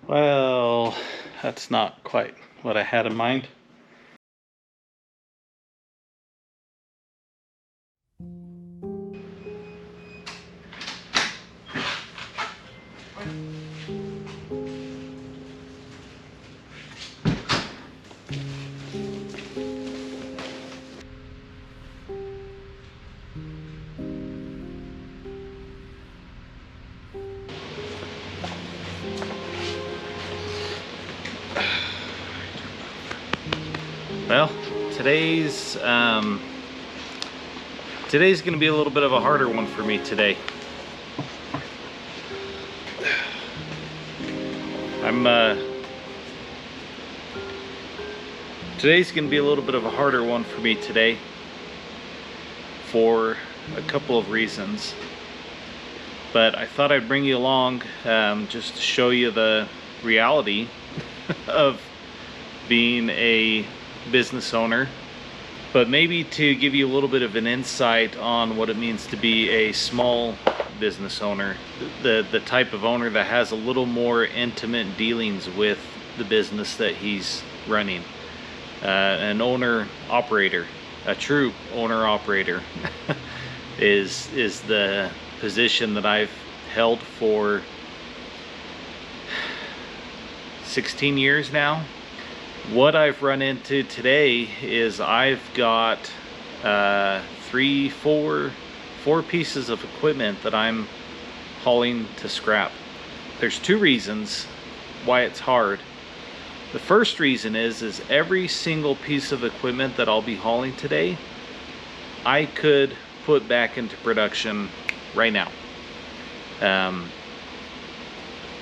Well, that's not quite what I had in mind. Well, today's going to be a little bit of a harder one for me today. Today's going to be a little bit of a harder one for me today for a couple of reasons. But I thought I'd bring you along just to show you the reality of being a business owner, but maybe to give you a little bit of an insight on what it means to be a small business owner, the type of owner that has a little more intimate dealings with the business that he's running. An owner operator, a true owner operator is the position that I've held for 16 years now. What I've run into today is I've got four pieces of equipment that I'm hauling to scrap. There's two reasons why it's hard. The first reason is every single piece of equipment that I'll be hauling today, I could put back into production right now.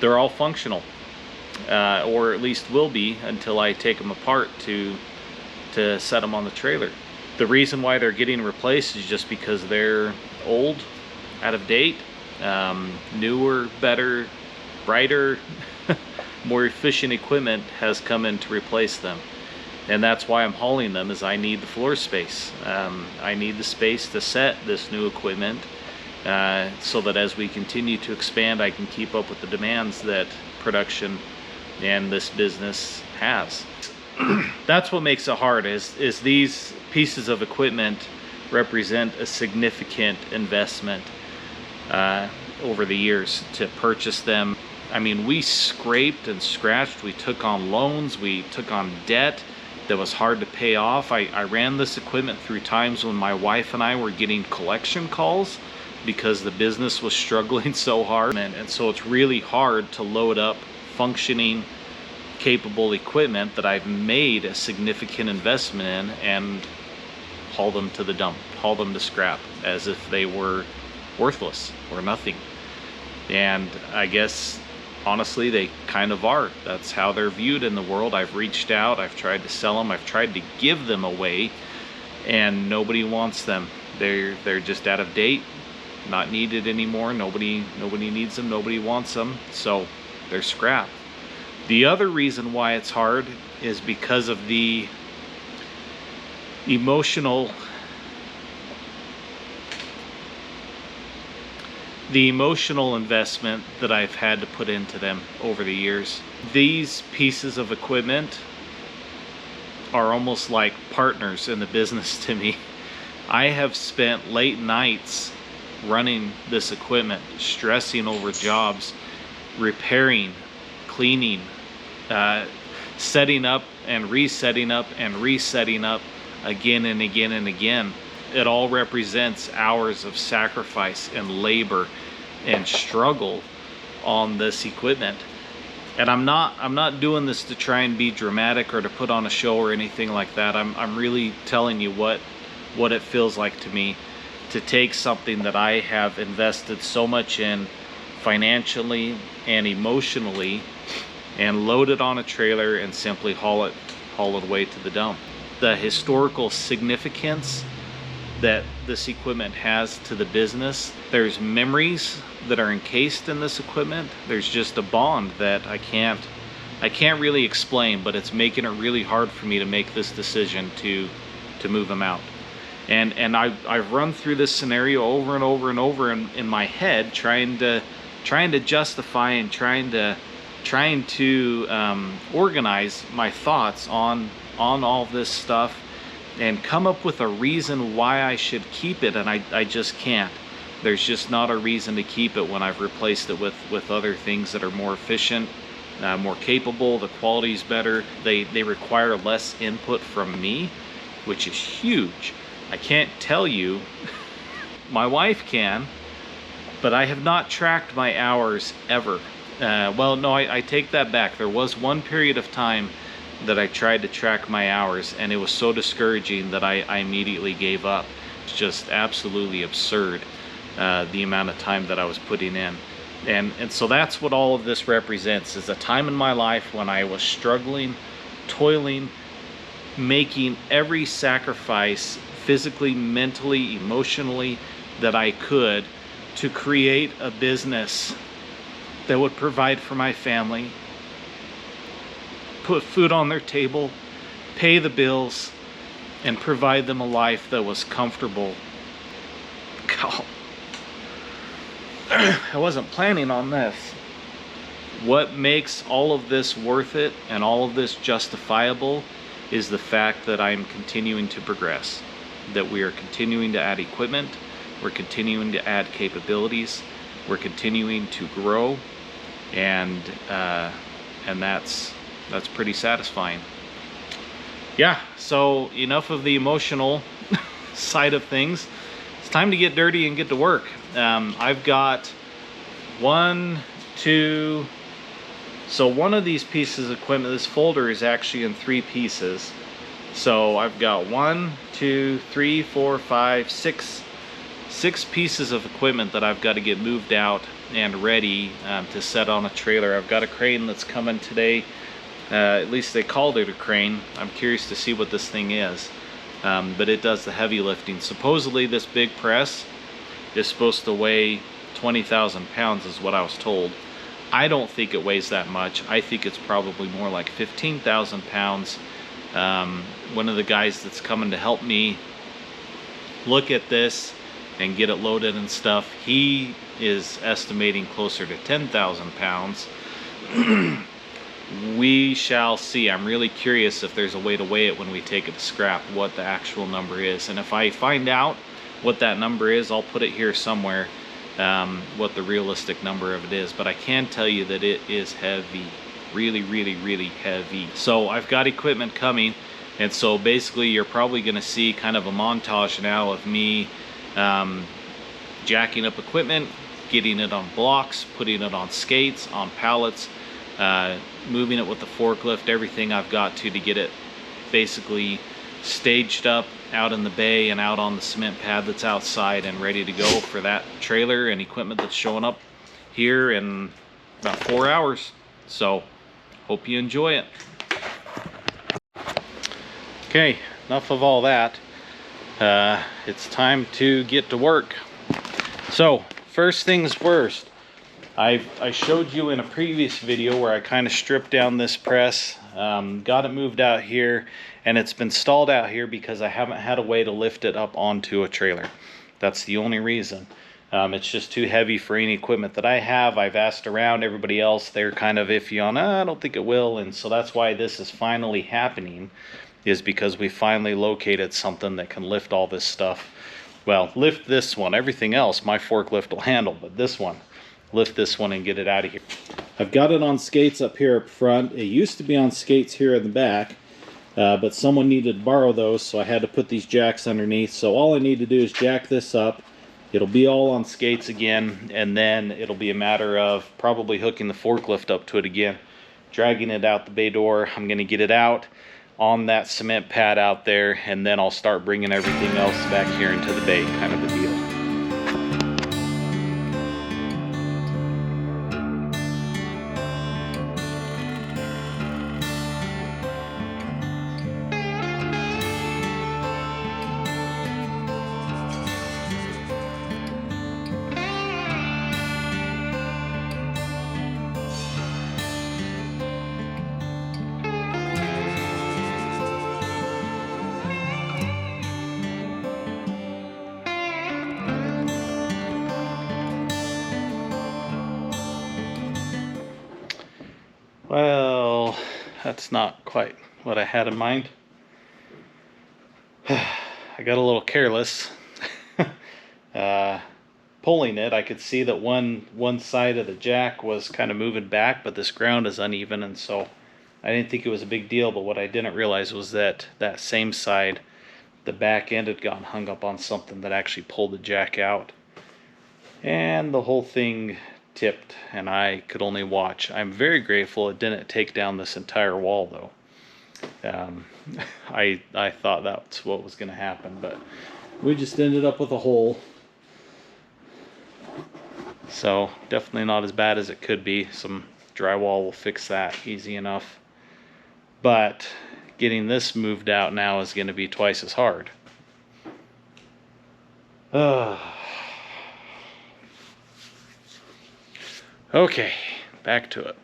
They're all functional. Or at least will be until I take them apart to set them on the trailer. The reason why they're getting replaced is just because they're old, out of date. Newer, better, brighter, more efficient equipment has come in to replace them. And that's why I'm hauling them, is I need the floor space. I need the space to set this new equipment so that as we continue to expand, I can keep up with the demands that production and this business has. That's what makes it hard, is these pieces of equipment represent a significant investment over the years to purchase them. I mean, we scraped and scratched, we took on loans, we took on debt that was hard to pay off. I ran this equipment through times when my wife and I were getting collection calls because the business was struggling so hard, and so it's really hard to load up functioning, capable equipment that I've made a significant investment in and haul them to the dump, haul them to scrap as if they were worthless or nothing. And I guess honestly they kind of are. That's how they're viewed in the world. I've reached out, I've tried to sell them, I've tried to give them away, and nobody wants them. They're just out of date, not needed anymore. Nobody needs them, nobody wants them, so they're scrap. The other reason why it's hard is because of the emotional investment that I've had to put into them over the years. These pieces of equipment are almost like partners in the business to me. I have spent late nights running this equipment, stressing over jobs, repairing, cleaning, setting up and resetting up and resetting up again and again and again. It all represents hours of sacrifice and labor and struggle on this equipment. And I'm not doing this to try and be dramatic or to put on a show or anything like that. I'm really telling you what it feels like to me to take something that I have invested so much in financially and emotionally and load it on a trailer and simply haul it away to the dump. The historical significance that this equipment has to the business, there's memories that are encased in this equipment. There's just a bond that I can't really explain, but it's making it really hard for me to make this decision to move them out. And I've run through this scenario over and over and over in my head, trying to justify and trying to trying to organize my thoughts on all this stuff and come up with a reason why I should keep it, and I just can't. There's just not a reason to keep it when I've replaced it with other things that are more efficient, more capable, the quality's better, they require less input from me, which is huge. I can't tell you, my wife can, but I have not tracked my hours ever. Well, no, I take that back. There was one period of time that I tried to track my hours, and it was so discouraging that I immediately gave up. It's just absolutely absurd, the amount of time that I was putting in. And so that's what all of this represents, is a time in my life when I was struggling, toiling, making every sacrifice physically, mentally, emotionally that I could to create a business that would provide for my family, put food on their table, pay the bills, and provide them a life that was comfortable. God, I wasn't planning on this. What makes all of this worth it and all of this justifiable is the fact that I'm continuing to progress, that we are continuing to add equipment, we're continuing to add capabilities, we're continuing to grow, and that's pretty satisfying. Yeah, so enough of the emotional side of things. It's time to get dirty and get to work. I've got one of these pieces of equipment, this folder is actually in 3 pieces. So I've got 1, 2, 3, 4, 5, 6 pieces of equipment that I've got to get moved out and ready to set on a trailer. I've got a crane that's coming today. At least they called it a crane. I'm curious to see what this thing is. But it does the heavy lifting. Supposedly this big press is supposed to weigh 20,000 pounds is what I was told. I don't think it weighs that much. I think it's probably more like 15,000 pounds. One of the guys that's coming to help me look at this and get it loaded and stuff, he is estimating closer to 10,000 pounds. We shall see. I'm really curious if there's a way to weigh it when we take it to scrap, what the actual number is. And if I find out what that number is, I'll put it here somewhere, what the realistic number of it is. But I can tell you that it is heavy, really, really, really heavy. So I've got equipment coming, and so basically you're probably going to see kind of a montage now of me jacking up equipment, getting it on blocks, putting it on skates, on pallets, moving it with the forklift, everything I've got to get it basically staged up out in the bay and out on the cement pad that's outside and ready to go for that trailer and equipment that's showing up here in about 4 hours. So hope you enjoy it. Okay, enough of all that. It's time to get to work. So first things first, I showed you in a previous video where I kind of stripped down this press, got it moved out here, and it's been stalled out here because I haven't had a way to lift it up onto a trailer. That's the only reason. It's just too heavy for any equipment that I have. I've asked around everybody else, they're kind of iffy on, I don't think it will, and so that's why this is finally happening, is because we finally located something that can lift all this stuff. Well, lift this one. Everything else my forklift will handle, but this one, lift this one and get it out of here. I've got it on skates up here up front. It used to be on skates here in the back, but someone needed to borrow those, so I had to put these jacks underneath. So all I need to do is jack this up. It'll be all on skates again, and then it'll be a matter of probably hooking the forklift up to it again, dragging it out the bay door. I'm going to get it out on that cement pad out there, and then I'll start bringing everything else back here into the bay, kind of a deal. Well, that's not quite what I had in mind. I got a little careless. Pulling it, I could see that one side of the jack was kind of moving back, but this ground is uneven, and so I didn't think it was a big deal. But what I didn't realize was that that same side, the back end had gotten hung up on something that actually pulled the jack out, and the whole thing tipped, and I could only watch. I'm very grateful it didn't take down this entire wall, though. I thought that's what was going to happen, but we just ended up with a hole. So definitely not as bad as it could be. Some drywall will fix that easy enough. But getting this moved out now is going to be twice as hard. Okay, back to it.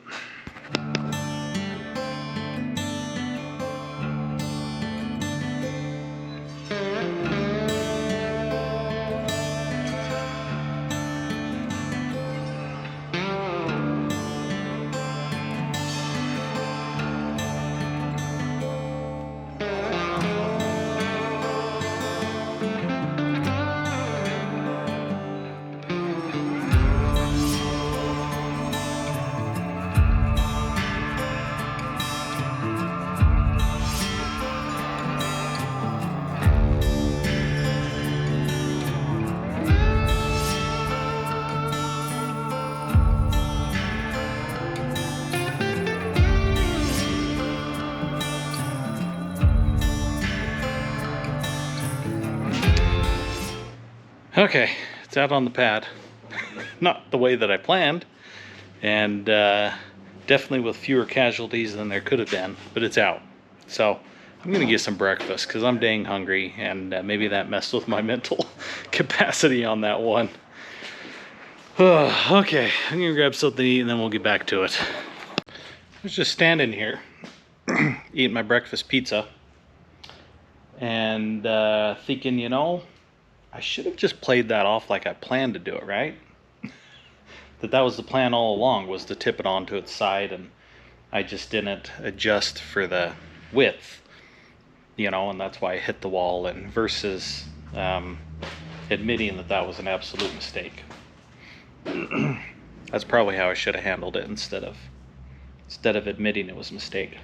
Okay, it's out on the pad. Not the way that I planned, and definitely with fewer casualties than there could have been, but it's out. So I'm gonna get some breakfast because I'm dang hungry, and maybe that messed with my mental capacity on that one. Okay, I'm gonna grab something to eat and then we'll get back to it. I was just standing here eating my breakfast pizza and thinking, you know, I should have just played that off like I planned to do it, right? That was the plan all along, was to tip it onto its side, and I just didn't adjust for the width, you know, and that's why I hit the wall, and versus admitting that that was an absolute mistake. That's probably how I should have handled it instead of admitting it was a mistake.